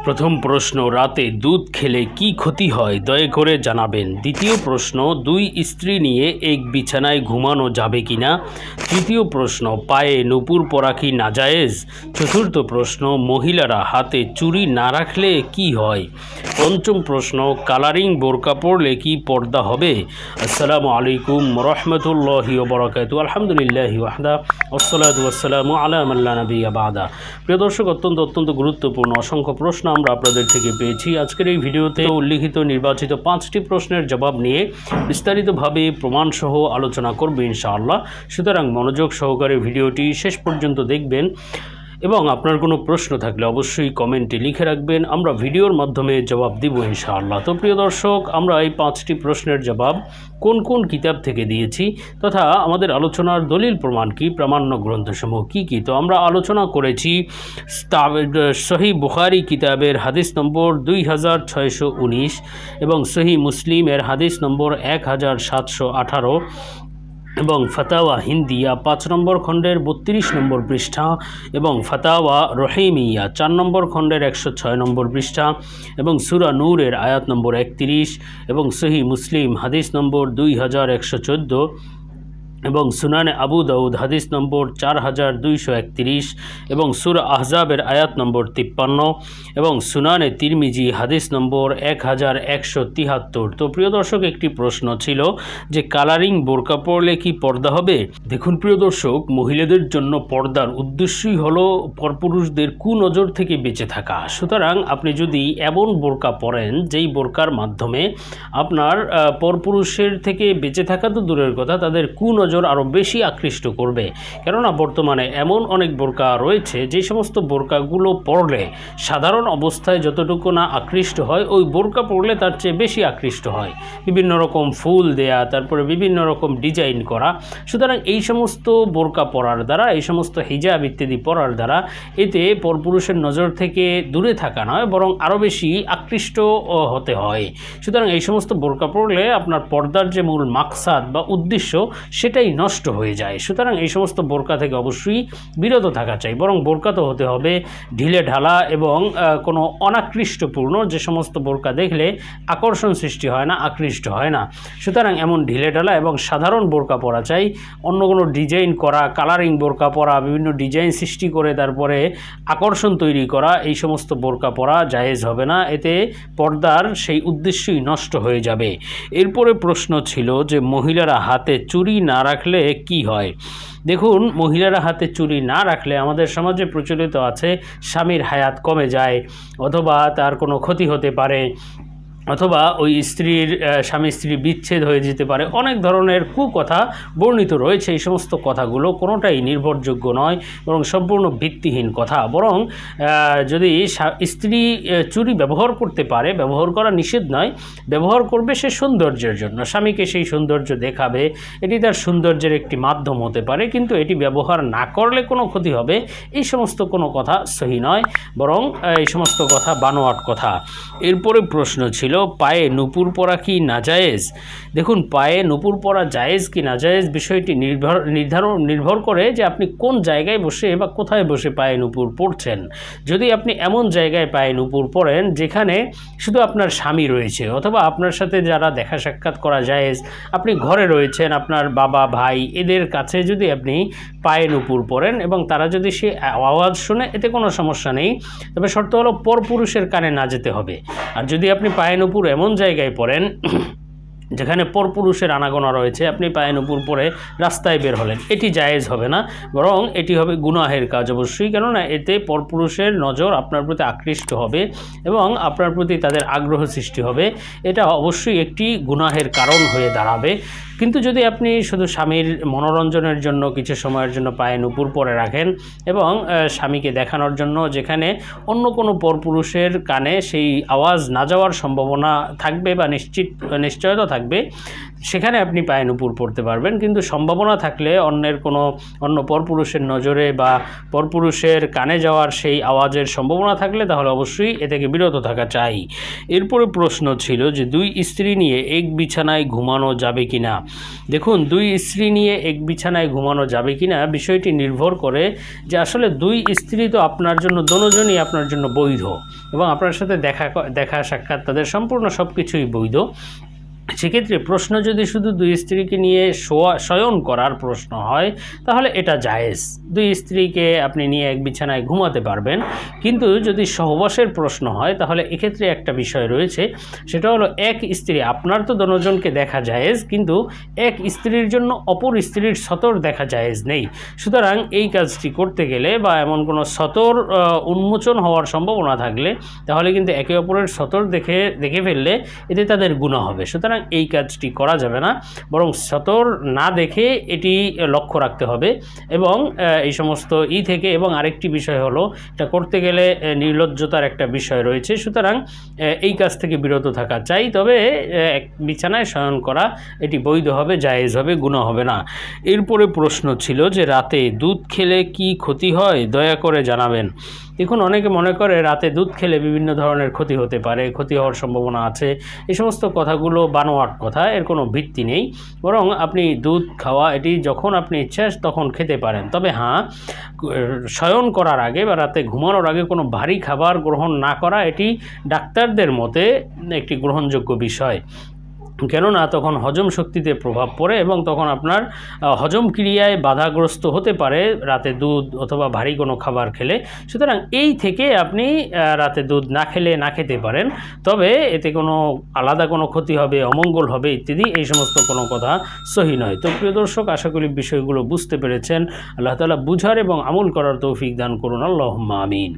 প্রথম প্রশ্ন, রাতে দুধ খেলে কি ক্ষতি হয় দয়া করে জানাবেন। দ্বিতীয় প্রশ্ন, দুই স্ত্রী নিয়ে এক বিছানায় ঘুমানো যাবে কিনা। তৃতীয় প্রশ্ন, পায়ে নূপুর পরা কি নাজায়েজ। চতুর্থ প্রশ্ন, মহিলারা হাতে চুড়ি না রাখলে কি হয়। পঞ্চম প্রশ্ন, কালারিং বোরকা পরলে কি পর্দা হবে। আসসালামু আলাইকুম রহমতুল্লাহি ওয়া বারাকাতুহু। আলহামদুলিল্লাহি ওয়াহদা ওয়াসসালাতু ওয়াসসালামু আলা মান লা নাবিয়্যা বা'দা। প্রিয় দর্শক, অত্যন্ত গুরুত্বপূর্ণ অসংখ্য প্রশ্ন আমরা আপনাদের থেকে পেয়েছি। আজকের এই ভিডিওতে উল্লিখিত নির্বাচিত 5টি প্রশ্নের জবাব নিয়ে বিস্তারিতভাবে প্রমাণসহ আলোচনা করব ইনশাআল্লাহ। সুতরাং মনোযোগ সহকারে ভিডিওটি শেষ পর্যন্ত দেখবেন এবং আপনার কোনো প্রশ্ন থাকলে অবশ্যই কমেন্টে লিখে রাখবেন, আমরা ভিডিওর মাধ্যমে জবাব দিব ইনশাআল্লাহ। তো প্রিয় দর্শক, আমরা এই 5টি প্রশ্নের জবাব কোন কোন কিতাব থেকে দিয়েছি তথা আমাদের আলোচনার দলিল প্রমাণ কি, প্রামাণ্য গ্রন্থসমূহ কি কি। তো আমরা আলোচনা করেছি সহিহ বুখারী কিতাবের হাদিস নম্বর 2619 এবং সহিহ মুসলিমের হাদিস নম্বর 1718 এবং ফাতাওয়া হিন্দিয়া 5 নম্বর খণ্ডের 32 নম্বর পৃষ্ঠা এবং ফাতাওয়া রহিমিয়া 4 নম্বর খণ্ডের 106 নম্বর পৃষ্ঠা এবং সূরা নূরের আয়াত নম্বর 31 এবং সহিহ মুসলিম হাদিস নম্বর 2114 এবং সুনানে আবু দাউদ হাদিস নম্বর 4231 এবং সূরা আহজাবের আয়াত নম্বর 53 এবং সুনানে তিরমিজি হাদিস নম্বর 1173। তো প্রিয় দর্শক, একটি প্রশ্ন ছিল যে কালারিং বোরকা পরলে কি পর্দা হবে। দেখুন প্রিয় দর্শক, মহিলাদের জন্য পর্দার উদ্দেশ্যই হলো পরপুরুষদের কুনজর থেকে বেঁচে থাকা। সুতরাং আপনি যদি এমন বোরকা পরেন যেই বোরকার মাধ্যমে আপনার পরপুরুষের থেকে বেঁচে থাকা তো দূরের কথা, তাদের কুনজর আরও বেশি আকৃষ্ট করবে। কেননা বর্তমানে এমন অনেক বোরকা রয়েছে যে সমস্ত বোরকাগুলো পরলে সাধারণ অবস্থায় যতটুকু না আকৃষ্ট হয়, ওই বোরকা পরলে তার চেয়ে বেশি আকৃষ্ট হয়। বিভিন্ন রকম ফুল দেয়া, তারপরে বিভিন্ন রকম ডিজাইন করা। সুতরাং এই সমস্ত বোরকা পরার দ্বারা, এই সমস্ত হিজাব ইত্যাদি পরার দ্বারা এতে পরপুরুষের নজর থেকে দূরে থাকা নয়, বরং আরও বেশি আকৃষ্ট হতে হয়। সুতরাং এই সমস্ত বোরকা পরলে আপনার পর্দার যে মূল মাকসাদ বা উদ্দেশ্য সেটাই নষ্ট হয়ে যায়। সুতরাং এই সমস্ত বোরকা থেকে অবশ্যই বিরত থাকা চাই, বরং বোরকা তো হতে হবে ঢিলে ঢালা এবং কোনো অনাকৃষ্টপূর্ণ, যে সমস্ত বোরকা দেখলে আকর্ষণ সৃষ্টি হয় না, আকৃষ্ট হয় না। সুতরাং এমন ঢিলে ঢালা এবং সাধারণ বোরকা পরা চাই। অন্য কোনো ডিজাইন করা, কালারিং বোরকা পরা, বিভিন্ন ডিজাইন সৃষ্টি করে তারপরে আকর্ষণ তৈরি করা, এই সমস্ত বোরকা পরা জায়েজ হবে না, এতে পর্দার সেই উদ্দেশ্যই নষ্ট হয়ে যাবে। এরপরে প্রশ্ন ছিল যে মহিলারা হাতে চুড়ি না রাখলে কি হয়। দেখুন, মহিলারা হাতে চুড়ি না রাখলে আমাদের সমাজে প্রচলিত আছে স্বামীর হায়াত কমে যায়, অথবা তার কোনো ক্ষতি হতে পারে, অথবা ওই স্বামী স্ত্রী বিচ্ছেদ হয়ে যেতে পারে। অনেক ধরনের কুকথা বর্ণিত রয়েছে। এই সমস্ত কথাগুলো কোনোটাই নির্ভরযোগ্য নয়, বরং সম্পূর্ণ ভিত্তিহীন কথা। বরং যদি স্ত্রী চুড়ি ব্যবহার করতে পারে, ব্যবহার করা নিষেধ নয়, ব্যবহার করবে সে সৌন্দর্যের জন্য, স্বামীকে সেই সৌন্দর্য দেখাবে, এটি তার সৌন্দর্যের একটি মাধ্যম হতে পারে। কিন্তু এটি ব্যবহার না করলে কোনো ক্ষতি হবে, এই সমস্ত কোনো কথা সহি নয়, বরং এই সমস্ত কথা বানোয়াট কথা। এরপরে প্রশ্ন ছিল পায়ে নূপুর পরা কি নাজায়েজ। দেখুন, পায়ে নূপুর পরা জায়েজ কি নাজায়েজ বিষয়টি নির্ভর করে যে আপনি কোন জায়গায় বসে বা কোথায় বসে পায়ে নূপুর পরছেন। যদি আপনি এমন জায়গায় পায়ে নূপুর পরেন যেখানে শুধু আপনার স্বামী রয়েছে, অথবা আপনার সাথে যারা দেখা সাক্ষাৎ করা জায়েজ, আপনি ঘরে রয়েছেন, আপনার বাবা ভাই, এদের কাছে যদি আপনি পায়ে নূপুর পরেন এবং তারা যদি সে আওয়াজ শুনে, এতে কোনো সমস্যা নেই। তবে শর্ত হলো পরপুরুষের কানে না যেতে হবে। আর যদি আপনি পায়ে নূপুর এমন জায়গায় পরেন যেখানে পরপুরুষের আনাগোনা রয়েছে, আপনি পায়ে নূপুর পরে রাস্তায় বের হলেন, এটি জায়েজ হবে না, বরং এটি হবে গুনাহের কাজ অবশ্যই। কেননা এতে পরপুরুষের নজর আপনার প্রতি আকৃষ্ট হবে এবং আপনার প্রতি তাদের আগ্রহ সৃষ্টি হবে, এটা অবশ্যই একটি গুনাহের কারণ হয়ে দাঁড়াবে। কিন্তু যদি আপনি শুধু স্বামীর মনোরঞ্জনের জন্য কিছু সময়ের জন্য পায়ে নূপুর পরে রাখেন এবং স্বামীকে দেখানোর জন্য, যেখানে অন্য কোনো পরপুরুষের কানে সেই আওয়াজ না যাওয়ার সম্ভাবনা থাকবে বা নিশ্চয়তা থাকবে, সেখানে আপনি পায়ে নুপুর পরতে পারবেন, কিন্তু সম্ভাবনা থাকলে অন্য পরপুরুষের নজরে বা পরপুরুষের কানে যাওয়ার সেই আওয়াজের সম্ভাবনা থাকলে তাহলে অবশ্যই এ থেকে বিরত থাকা চাই। এরপরে প্রশ্ন ছিল যে 2 স্ত্রী নিয়ে এক বিছানায় ঘুমানো যাবে কি না। দেখুন, 2 স্ত্রী নিয়ে এক বিছানায় ঘুমানো যাবে কি না বিষয়টি নির্ভর করে যে আসলে 2 স্ত্রী তো আপনার জন্য দোনোজনই আপনার জন্য বৈধ এবং আপনার সাথে দেখা সাক্ষাৎ তাদের সম্পূর্ণ সব কিছুই বৈধ। সেক্ষেত্রে প্রশ্ন যদি শুধু 2 স্ত্রীকে নিয়ে শয়ন করার প্রশ্ন হয় তাহলে এটা জায়েজ, 2 স্ত্রীকে আপনি নিয়ে এক বিছানায় ঘুমাতে পারবেন। কিন্তু যদি সহবাসের প্রশ্ন হয় তাহলে এক্ষেত্রে একটা বিষয় রয়েছে, সেটা হলো এক স্ত্রী, আপনার তো দোনোজনকে দেখা জায়েজ, কিন্তু এক স্ত্রীর জন্য অপর স্ত্রীর সতর দেখা জায়েজ নেই। সুতরাং এই কাজটি করতে গেলে বা এমন কোনো সতর উন্মোচন হওয়ার সম্ভাবনা থাকলে তাহলে কিন্তু একে অপরের সতর দেখে ফেললে এতে তাদের গুনাহ হবে। সুতরাং এই কাজটি করা যাবে না, বরং সতর না দেখে এটি লক্ষ্য রাখতে হবে এবং এই সমস্ত থেকে এবং আরেকটি বিষয় হলো এটা করতে গেলে নির্লজ্জতার একটা বিষয় রয়েছে। সুতরাং এই কাজ থেকে বিরত থাকা চাই, তবে এক বিছানায় শয়ন করা এটি বৈধ হবে, জায়েজ হবে, গুনাহ হবে না। এরপরে প্রশ্ন ছিল যে রাতে দুধ খেলে কি ক্ষতি হয়, দয়া করে জানাবেন। দেখুন, অনেকে মনে করে রাতে দুধ খেলে বিভিন্ন ধরনের ক্ষতি হতে পারে, ক্ষতি হওয়ার সম্ভাবনা আছে। এই সমস্ত কথাগুলো বানোয়াট কথা, এর কোনো ভিত্তি নেই। বরং আপনি দুধ খাওয়া এটি যখন আপনি ইচ্ছা তখন খেতে পারেন। তবে হ্যাঁ, শয়ন করার আগে বা রাতে ঘুমানোর আগে কোনো ভারী খাবার গ্রহণ না করা এটি ডাক্তারদের মতে একটি গ্রহণযোগ্য বিষয়। কেননা তখন হজম শক্তিতে প্রভাব পড়ে এবং তখন আপনার হজম ক্রিয়ায় বাধাগ্রস্ত হতে পারে রাতে দুধ অথবা ভারী কোনো খাবার খেলে। সুতরাং এই থেকে আপনি রাতে দুধ না খেতে পারেন, তবে এতে কোনো আলাদা কোনো ক্ষতি হবে, অমঙ্গল হবে ইত্যাদি এই সমস্ত কোনো কথা সহি নয়। তো প্রিয় দর্শক, আশা করি বিষয়গুলো বুঝতে পেরেছেন। আল্লাহ তাআলা বুঝার এবং আমল করার তৌফিক দান করুন। আল্লাহুম্মা আমিন।